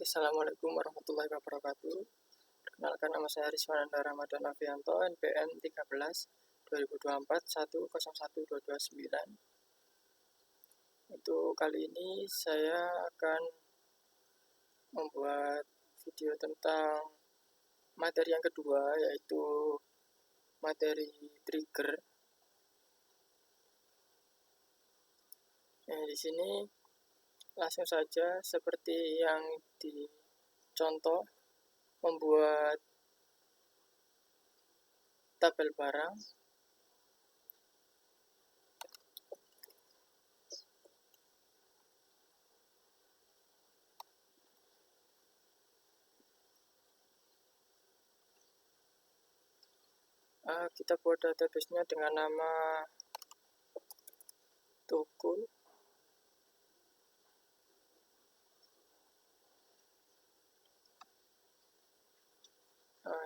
Assalamualaikum warahmatullahi wabarakatuh. Perkenalkan, nama saya Rizwananda Ramadan Avianto, NPM 13 2024 101229. Untuk kali ini saya akan membuat video tentang materi yang kedua, yaitu materi trigger. Di sini langsung saja seperti yang dicontoh, membuat tabel barang. Kita buat database-nya dengan nama Tukul.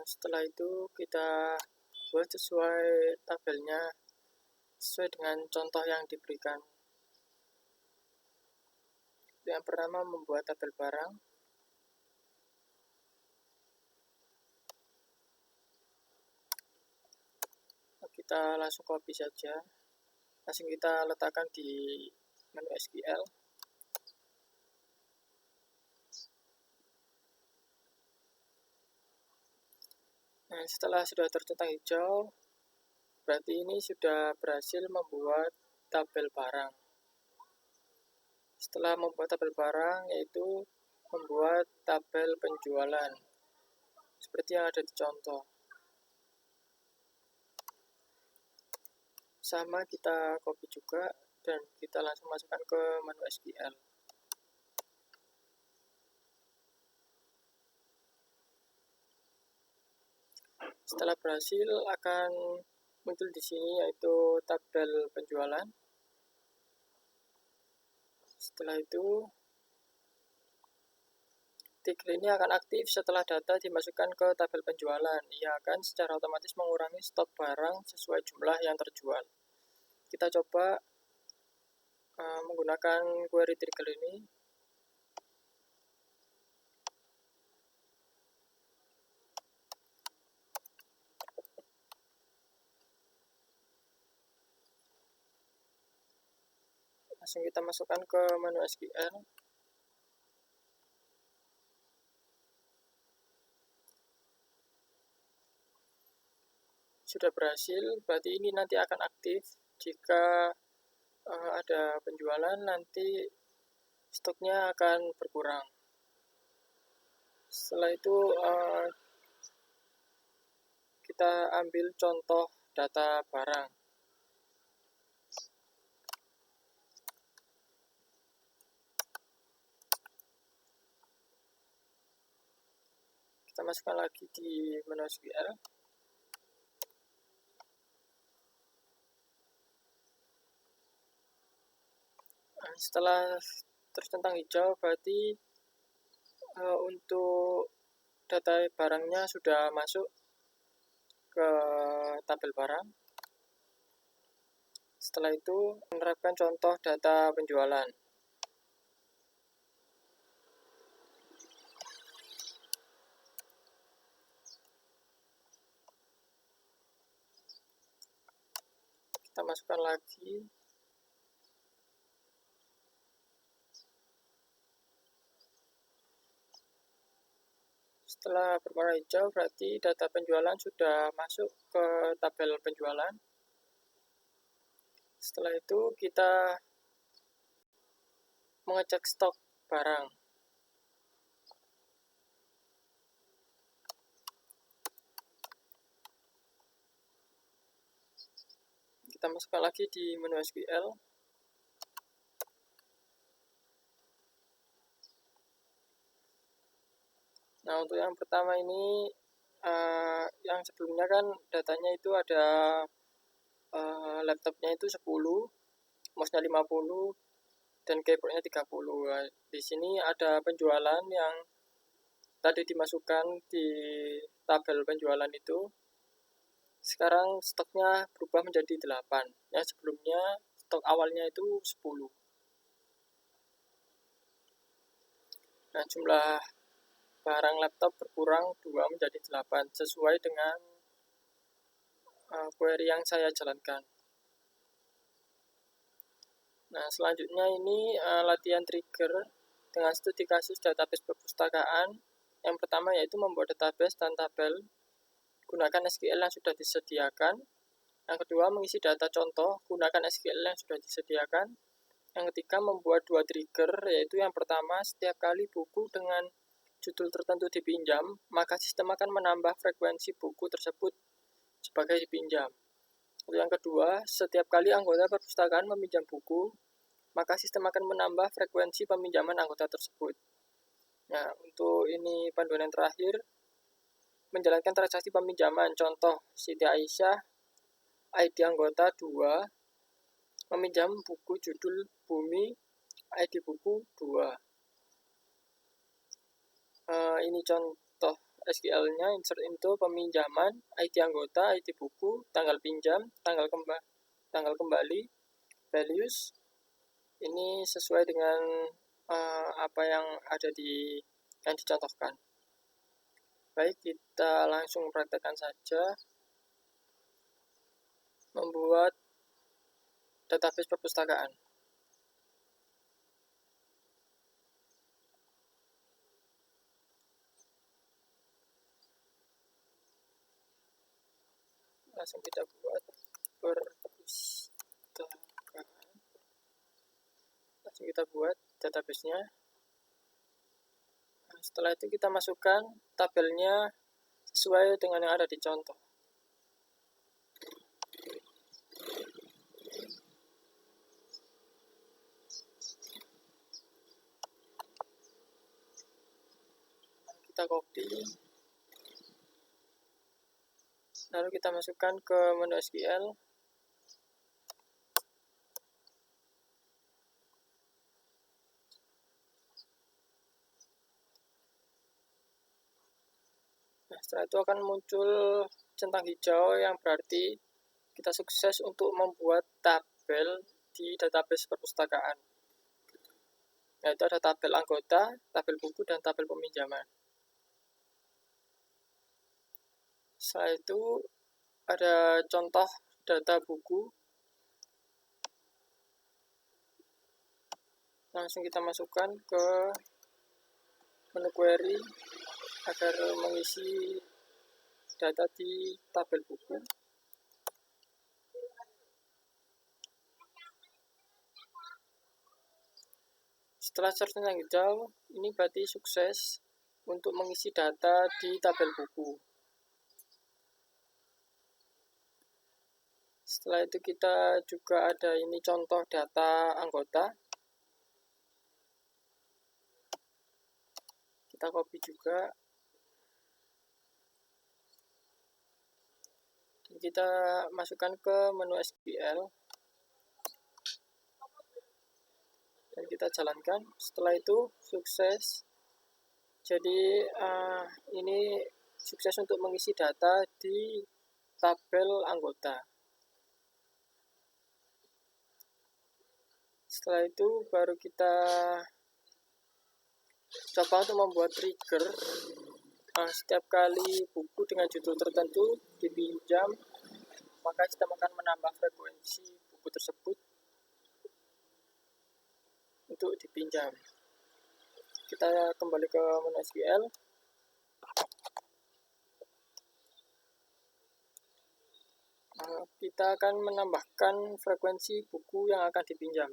Setelah itu kita buat sesuai tabelnya, sesuai dengan contoh yang diberikan. Yang pertama, membuat tabel barang. Kita langsung copy saja, langsung kita letakkan di menu SQL. Setelah sudah tercentang hijau, berarti ini sudah berhasil membuat tabel barang. Setelah membuat tabel barang, yaitu membuat tabel penjualan, seperti yang ada di contoh. Sama, kita copy juga dan kita langsung masukkan ke menu SQL. Setelah berhasil, akan muncul di sini yaitu tabel penjualan. Setelah itu, trigger ini akan aktif setelah data dimasukkan ke tabel penjualan. Ia akan secara otomatis mengurangi stok barang sesuai jumlah yang terjual. Kita coba menggunakan query trigger ini. Langsung kita masukkan ke menu SQL. Sudah berhasil, berarti ini nanti akan aktif jika ada penjualan, nanti stoknya akan berkurang. Setelah itu kita ambil contoh data barang. Kita masukkan lagi di menu SQL. Setelah tercentang hijau, berarti untuk data barangnya sudah masuk ke tabel barang. Setelah itu, menerapkan contoh data penjualan. Kita masukkan lagi. Setelah berwarna hijau, berarti data penjualan sudah masuk ke tabel penjualan. Setelah itu, kita mengecek stok barang. Kita masukkan lagi di menu SQL. Nah, untuk yang pertama ini, yang sebelumnya kan datanya itu ada laptopnya itu 10, mouse-nya 50, dan keyboard-nya 30. Di sini ada penjualan yang tadi dimasukkan di tabel penjualan itu. Sekarang stoknya berubah menjadi 8. Yang sebelumnya stok awalnya itu 10. Nah, jumlah barang laptop berkurang 2 menjadi 8 sesuai dengan query yang saya jalankan. Nah, selanjutnya ini latihan trigger dengan studi kasus database perpustakaan. Yang pertama yaitu membuat database dan tabel gunakan SQL yang sudah disediakan. Yang kedua, mengisi data contoh gunakan SQL yang sudah disediakan. Yang ketiga, membuat 2 trigger, yaitu yang pertama, setiap kali buku dengan judul tertentu dipinjam, maka sistem akan menambah frekuensi buku tersebut sebagai dipinjam. Yang kedua, setiap kali anggota perpustakaan meminjam buku, maka sistem akan menambah frekuensi peminjaman anggota tersebut. Nah, untuk ini panduan yang terakhir, menjalankan transaksi peminjaman. Contoh, Siti Aisyah, ID anggota 2, meminjam buku judul Bumi, ID buku 2. Ini contoh SQL-nya, insert into peminjaman, ID anggota, ID buku, tanggal pinjam, tanggal kembali, values. Ini sesuai dengan apa yang ada yang dicontohkan. Baik, kita langsung praktekkan saja membuat database perpustakaan. Langsung kita buat perpustakaan. Langsung kita buat database-nya. Nah, setelah itu kita masukkan tabelnya sesuai dengan yang ada di contoh. Kita copy, lalu kita masukkan ke menu SQL. Nah, setelah itu akan muncul centang hijau yang berarti kita sukses untuk membuat tabel di database perpustakaan. Yaitu ada tabel anggota, tabel buku, dan tabel peminjaman. Setelah itu ada contoh data buku. Langsung kita masukkan ke menu query agar mengisi data di tabel buku. Setelah centang hijau, ini berarti sukses untuk mengisi data di tabel buku. Setelah itu kita juga ada ini contoh data anggota. Kita copy juga. Kita masukkan ke menu SQL. Dan kita jalankan. Setelah itu sukses. Jadi ini sukses untuk mengisi data di tabel anggota. Setelah itu baru kita coba untuk membuat trigger. Setiap kali buku dengan judul tertentu dipinjam, maka sistem akan menambah frekuensi buku tersebut untuk dipinjam. Kita kembali ke menu SQL. Kita akan menambahkan frekuensi buku yang akan dipinjam.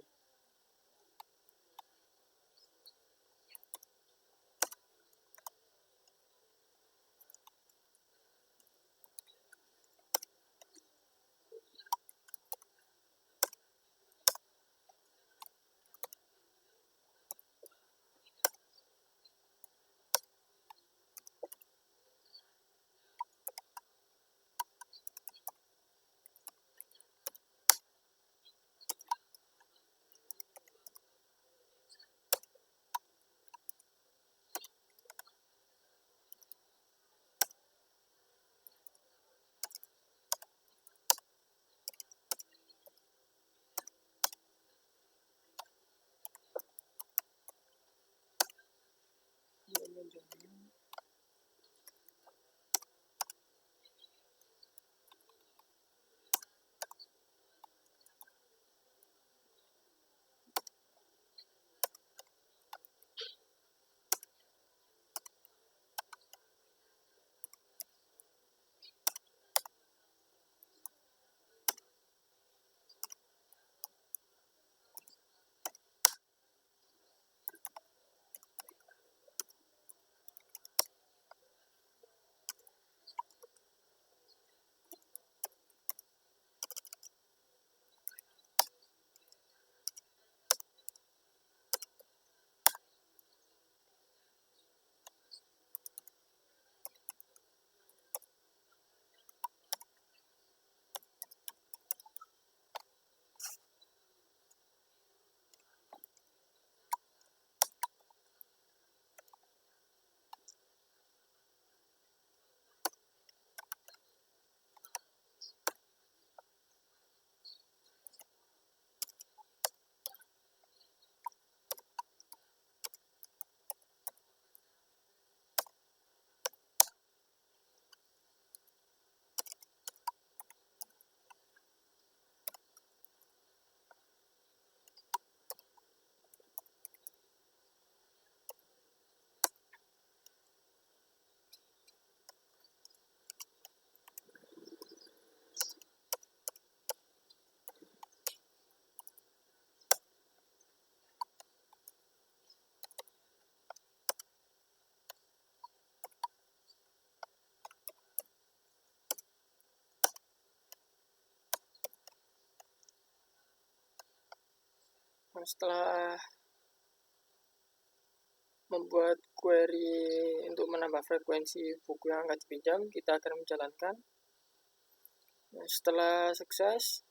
peminjaman. Nah, setelah membuat query untuk menambah frekuensi buku yang akan dipinjam, kita akan menjalankan. Nah, setelah sukses,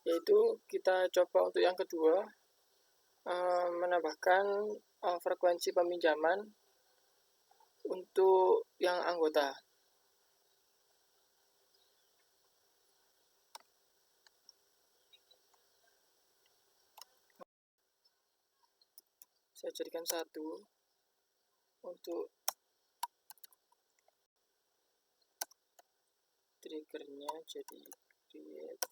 yaitu kita coba untuk yang kedua, menambahkan frekuensi peminjaman untuk yang anggota. Saya jadikan 1 untuk triggernya, jadi create